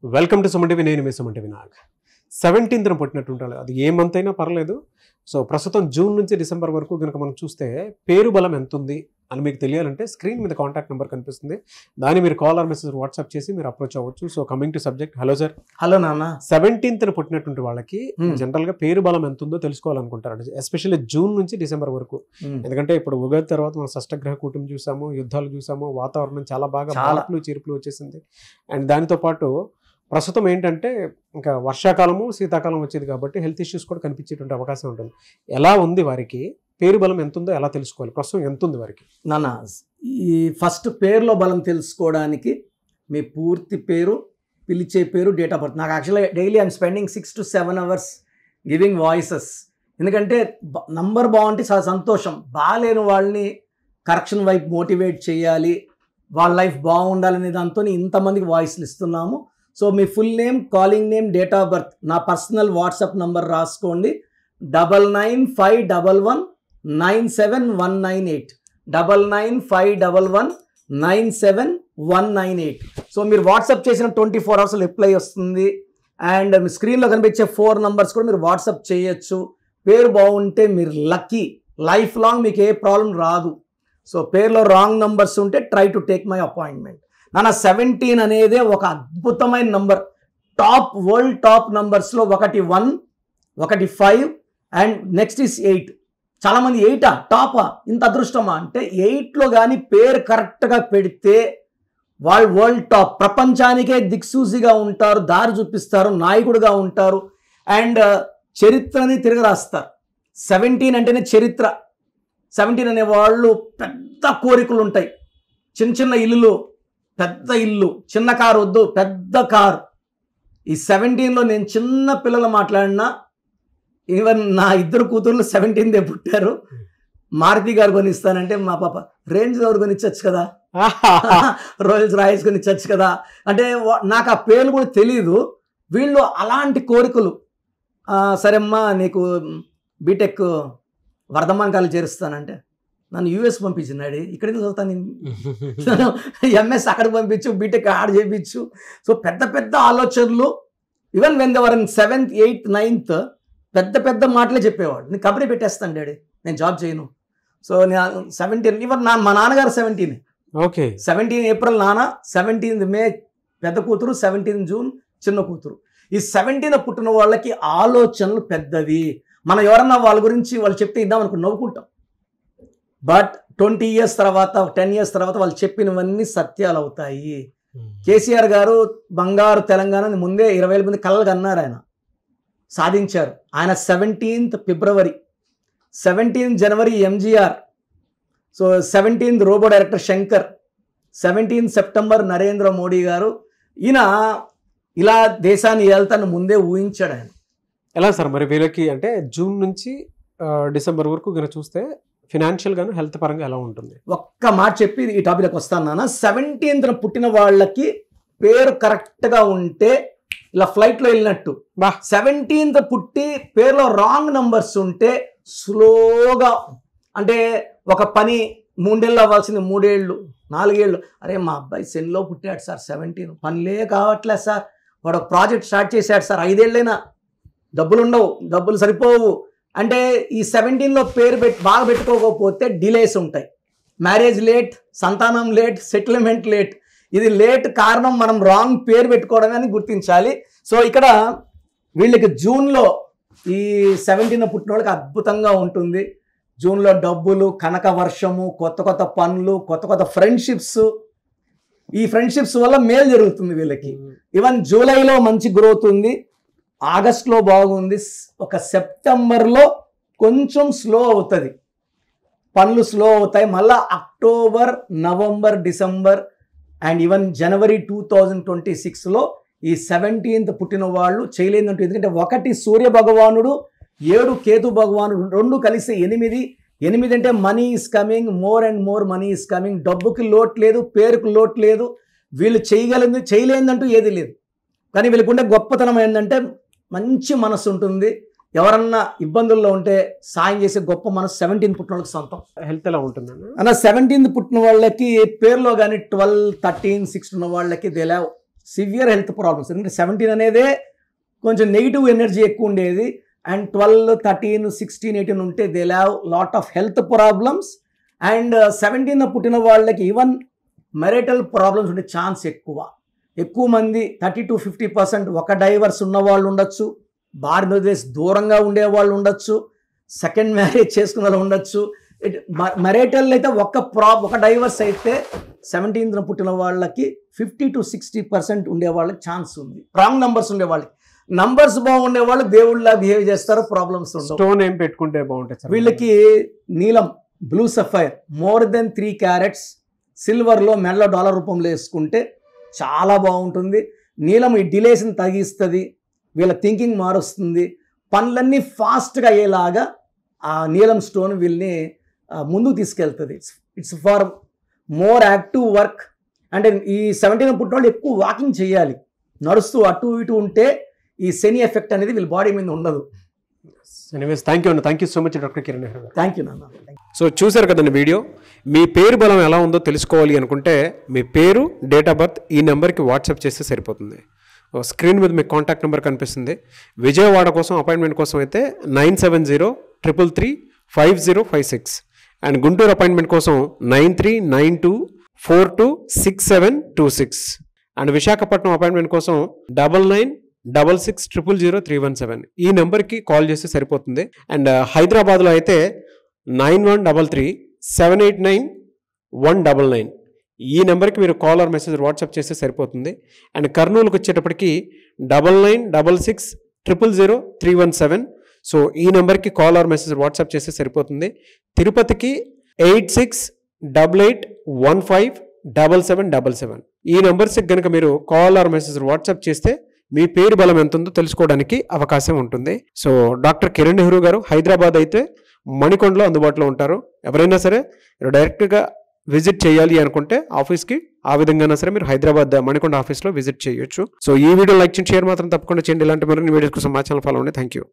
Welcome to Suman TV. నేను మీ Suman TV Nag. 17th పుట్టినట్టుంటాడు, అది ఏ month అయినా పర్లేదు. సో ప్రస్తుతం జూన్ నుంచి డిసెంబర్ వరకు కనుక మనం చూస్తే పేరు బలం ఎంత ఉంది అని మీకు తెలియాలంటే స్క్రీన్ మీద కాంటాక్ట్ నెంబర్ కనిపిస్తుంది, దాన్ని మీరు కాల్ ఆర్ మెసేజ్ వాట్సాప్ చేసి మీరు అప్రోచ్ అవ్వచ్చు. So coming to subject, hello sir. Hello నాన్న. 17th పుట్టినటువంటి వాళ్ళకి జనరల్ గా పేరు బలం ఎంత ఉందో తెలుసుకోవాలనుకుంటారు, ఎస్పెషల్లీ జూన్ నుంచి డిసెంబర్ వరకు. ఎందుకంటే ఇప్పుడు ఉగాది తర్వాత మనం షష్టగ్రహ కూటమి చూసాము, యుద్ధాలు చూసాము, వాతావరణం చాలా బాగా మార్పులు చీర్పులు వచ్చేసింది. అండ్ దానితో పాటు ప్రస్తుతం ఏంటంటే ఇంకా వర్షాకాలము శీతాకాలం వచ్చేది కాబట్టి హెల్త్ ఇష్యూస్ కూడా కనిపించేటువంటి అవకాశం ఉంటుంది. ఎలా ఉంది వారికి పేరు బలం ఎంత ఉందో ఎలా తెలుసుకోవాలి, ప్రస్తుతం ఎంత ఉంది వారికి? నాన్న, ఈ ఫస్ట్ పేరులో బలం తెలుసుకోవడానికి మీ పూర్తి పేరు, పిలిచే పేరు, డేట్ ఆఫ్ బర్త్. నాకు యాక్చువల్గా daily I'm spending 6 to 7 hours giving voices. ఎందుకంటే నంబర్ బాగుంటే చాలా సంతోషం, బాగాలేని వాళ్ళని కరెక్షన్ వైపు మోటివేట్ చేయాలి, వాళ్ళ లైఫ్ బాగుండాలనే దాంతో ఇంతమందికి వాయిస్లు ఇస్తున్నాము. So me full name, calling name, date of birth, నా పర్సనల్ వాట్సాప్ నంబర్ రాసుకోండి. 9951197198 9951197198. సో మీరు వాట్సాప్ చేసిన 24 hours రిప్లై వస్తుంది. అండ్ మీ స్క్రీన్లో కనిపించే 4 numbers కూడా మీరు వాట్సాప్ చేయొచ్చు. పేరు బాగుంటే మీరు లక్కీ, లైఫ్ లాంగ్ మీకు ఏ ప్రాబ్లం రాదు. సో పేరులో రాంగ్ నంబర్స్ ఉంటే try to take my appointment. నాన్న, 17 అనేది ఒక అద్భుతమైన నంబర్. టాప్ వరల్డ్ టాప్ నంబర్స్లో ఒకటి 1, ఒకటి 5 అండ్ నెక్స్ట్ ఇస్ 8. చాలామంది 8 టాపా, ఇంత అదృష్టమా అంటే 8లో కానీ పేరు కరెక్ట్గా పెడితే వాళ్ళు వరల్డ్ టాప్, ప్రపంచానికే దిక్సూసిగా ఉంటారు, దారి చూపిస్తారు, నాయకుడిగా ఉంటారు అండ్ చరిత్రని తిరగరాస్తారు. 17 అంటేనే చరిత్ర. 17 అనే వాళ్ళు పెద్ద కోరికలు ఉంటాయి, చిన్న చిన్న ఇల్లులు, పెద్ద ఇల్లు, చిన్న కారు వద్దు, పెద్ద కారు. ఈ 17లో నేను చిన్న పిల్లలు మాట్లాడినా, ఈవెన్ నా 2 కూతుర్లు 17th పుట్టారు. మారుతి గారు కొనిస్తానంటే మా పాప రేంజ్ రోవర్ కొనిచ్చచ్చు కదా, రోయల్స్ రాయల్స్ కొనిచ్చచ్చు కదా అంటే నాకు ఆ పేర్లు కూడా తెలీదు. వీళ్ళు అలాంటి కోరికలు. సరే అమ్మా, నీకు బీటెక్ వర్ధమాన్ కాలేజ్ చేరుస్తానంటే నన్ను యూఎస్ పంపించినాడు, ఇక్కడికి చదువుతాను, ఎంఎస్ అక్కడికి పంపించు, బీటెక్ ఆడ చేయించు. సో పెద్ద పెద్ద ఆలోచనలు. Even when they were in 7th, 8th, 9th పెద్ద పెద్ద మాటలే చెప్పేవాడు. నేను కంపెనీ పెట్టేస్తాను డాడీ, నేను జాబ్ చేయను. సో నేను 17, ఈవెన్ మా నాన్నగారు 17. ఓకే, 17 April నాన్న, 17th May పెద్ద కూతురు, 17th June చిన్న కూతురు. ఈ 17 పుట్టిన వాళ్ళకి ఆలోచనలు పెద్దవి. మనం ఎవరన్నా వాళ్ళ గురించి వాళ్ళు చెప్తే ఇద్దామనుకో నవ్వుకుంటాం. బట్ 20 years తర్వాత, 10 years తర్వాత వాళ్ళు చెప్పినవన్నీ సత్యాలు అవుతాయి. కేసీఆర్ గారు బంగారు తెలంగాణని ముందే 20,000 మంది కలలుగా అన్నారు, ఆయన సాధించారు. ఆయన 17th February, 17th January MGR, so 17th Robo director Shankar, 17th September Narendra Modi గారు. ఈయన ఇలా దేశాన్ని వెళ్తాను ముందే ఊహించాడు ఆయన. ఎలా సార్ మరి వీళ్ళకి అంటే జూన్ నుంచి డిసెంబర్ వరకు కనుక చూస్తే ఫినాన్షియల్ గాను హెల్త్ పరంగా ఎలా ఉంటుంది? ఒక్క మాట చెప్పి ఈ టాపిక్కి వస్తాను నాన్న. 17th పుట్టిన వాళ్ళకి పేరు కరెక్ట్గా ఉంటే ఇలా ఫ్లైట్లో వెళ్ళినట్టు. 17th పుట్టి పేరులో రాంగ్ నంబర్స్ ఉంటే స్లోగా, అంటే ఒక పని 3 ఏళ్ళు అవ్వాల్సింది 3 ఏళ్ళు, 4 ఏళ్ళు. అరే మా అబ్బాయి సెన్లో పుట్టాడు సార్, 17 పనులే కావట్లేదు సార్, వాడు ఒక ప్రాజెక్ట్ స్టార్ట్ చేశాడు సార్, 5 ఏళ్ళైనా డబ్బులు ఉండవు, డబ్బులు సరిపోవు అంటే ఈ 17లో పేరు బాగా పెట్టుకోకపోతే డిలేస్ ఉంటాయి. మ్యారేజ్ లేట్, సంతానం లేట్, సెటిల్మెంట్ లేట్. ఇది లేట్ కారణం మనం రాంగ్ పేరు పెట్టుకోవడమే అని గుర్తించాలి. సో ఇక్కడ వీళ్ళకి జూన్లో ఈ 17 పుట్టిన వాళ్ళకి అద్భుతంగా ఉంటుంది. జూన్లో డబ్బులు, కనక వర్షము, కొత్త కొత్త పనులు, కొత్త కొత్త ఫ్రెండ్షిప్స్. ఈ ఫ్రెండ్షిప్స్ వల్ల మేలు జరుగుతుంది వీళ్ళకి. ఈవెన్ జూలైలో మంచి గ్రోత్ ఉంది, ఆగస్ట్లో బాగుంది, ఒక సెప్టెంబర్లో కొంచెం స్లో అవుతుంది, పనులు స్లో అవుతాయి. మళ్ళీ October, November, December and even January 2026లో ఈ 17th పుట్టిన వాళ్ళు చేయలేదంటూ. ఎందుకంటే 1 సూర్య భగవానుడు, 7 కేతు భగవానుడు, 2 కలిసి 8. 8 అంటే money is coming, more and more money is coming. డబ్బుకి లోటు లేదు, పేరుకు లోటు లేదు. వీళ్ళు చేయలేదంటూ ఏది లేదు. కానీ వీళ్ళకుండే గొప్పతనం ఏంటంటే మంచి మనసు ఉంటుంది. ఎవరన్నా ఇబ్బందుల్లో ఉంటే సాయం చేసే గొప్ప మనసు 17 పుట్టిన వాళ్ళకి సొంతం. హెల్త్ ఎలా ఉంటుంది అన్న? 17 పుట్టిన వాళ్ళకి పేరులో కానీ 12, 13, 6 ఉన్న వాళ్ళకి they have severe health problems. ఎందుకంటే 17 అనేదే కొంచెం నెగిటివ్ ఎనర్జీ ఎక్కువ ఉండేది. అండ్ 12, 13, 16, 18 ఉంటే they have lot of health problems. And 17 పుట్టిన వాళ్ళకి ఈవెన్ మెరిటల్ ప్రాబ్లమ్స్ ఉండే ఛాన్స్ ఎక్కువ మంది 30-50% ఒక డైవర్స్ ఉన్న వాళ్ళు ఉండొచ్చు, భారతదేశ్ దూరంగా ఉండే వాళ్ళు ఉండొచ్చు, సెకండ్ మ్యారేజ్ చేసుకున్న వాళ్ళు ఉండొచ్చు. మెరిటల్ అయితే ఒక డైవర్స్ అయితే 17 పుట్టిన వాళ్ళకి 50-60% ఉండే వాళ్ళకి ఛాన్స్ ఉంది. రాంగ్ నంబర్స్ ఉండే వాళ్ళకి. నంబర్స్ బాగుండే వాళ్ళు దేవుళ్ళ బిహేవ్ చేస్తారు, ప్రాబ్లమ్స్ ఉండవు. స్టోన్ ఏం పెట్టుకుంటే బాగుంటుంది? వీళ్ళకి నీలం, blue sapphire more than 3 carats సిల్వర్లో మెడలో డాలర్ రూపంలో వేసుకుంటే చాలా బాగుంటుంది. నీలం ఈ డిలేస్ని తగ్గిస్తుంది, వీళ్ళ థింకింగ్ మారుస్తుంది, పనులన్నీ ఫాస్ట్గా అయ్యేలాగా ఆ నీలం స్టోన్ వీళ్ళని ముందుకు తీసుకెళ్తుంది. It's for more active work. అంటే ఈ 17 పుట్టిన వాళ్ళు ఎక్కువ వాకింగ్ చేయాలి, నడుస్తూ అటు ఇటు ఉంటే ఈ శని ఎఫెక్ట్ అనేది వీళ్ళ బాడీ మీద ఉండదు. Anyways thank you so much doctor Kiran Nehru గారు. థ్యాంక్ యూ నాన్న. సో చూసారు కదండి వీడియో. మీ పేరు బలం ఎలా ఉందో తెలుసుకోవాలి అనుకుంటే మీ పేరు, డేట్ ఆఫ్ బర్త్ ఈ నెంబర్కి వాట్సాప్ చేస్తే సరిపోతుంది. స్క్రీన్ మీద మీకు కాంటాక్ట్ నెంబర్ కనిపిస్తుంది. విజయవాడ కోసం అపాయింట్మెంట్ కోసం అయితే 9703335056 అండ్ గుంటూరు అపాయింట్మెంట్ కోసం 9392426726 అండ్ విశాఖపట్నం అపాయింట్మెంట్ కోసం 9966000317 ఈ నెంబర్కి కాల్ చేస్తే సరిపోతుంది. అండ్ హైదరాబాద్లో అయితే 9133789199 ఈ నెంబర్కి మీరు కాల్ ఆర్ మెసేజ్ వాట్సాప్ చేస్తే సరిపోతుంది. అండ్ కర్నూలుకి వచ్చేటప్పటికి 9966000317 సో ఈ నెంబర్కి కాల్ ఆర్ మెసేజ్ వాట్సాప్ చేస్తే సరిపోతుంది. తిరుపతికి 8688157777 ఈ నెంబర్స్కి కనుక మీరు కాల్ ఆర్ మెసేజ్ వాట్సాప్ చేస్తే మీ పేరు బలం ఎంత ఉందో తెలుసుకోవడానికి అవకాశం ఉంటుంది. సో డాక్టర్ కిరణ్ నెహ్రూ గారు హైదరాబాద్ అయితే మణికొండలో అందుబాటులో ఉంటారు. ఎవరైనా సరే డైరెక్ట్గా విజిట్ చేయాలి అనుకుంటే ఆఫీస్కి ఆ విధంగా సరే మీరు హైదరాబాద్ మణికొండ ఆఫీస్లో విజిట్ చేయొచ్చు. సో ఈ వీడియో లైక్ చేయండి, షేర్ మాత్రం తప్పకుండా చేయండి. ఇలాంటి మరిన్ని వీడియోస్ కోసం మా ఛానల్ ఫాలో అవ్వండి. Thank you.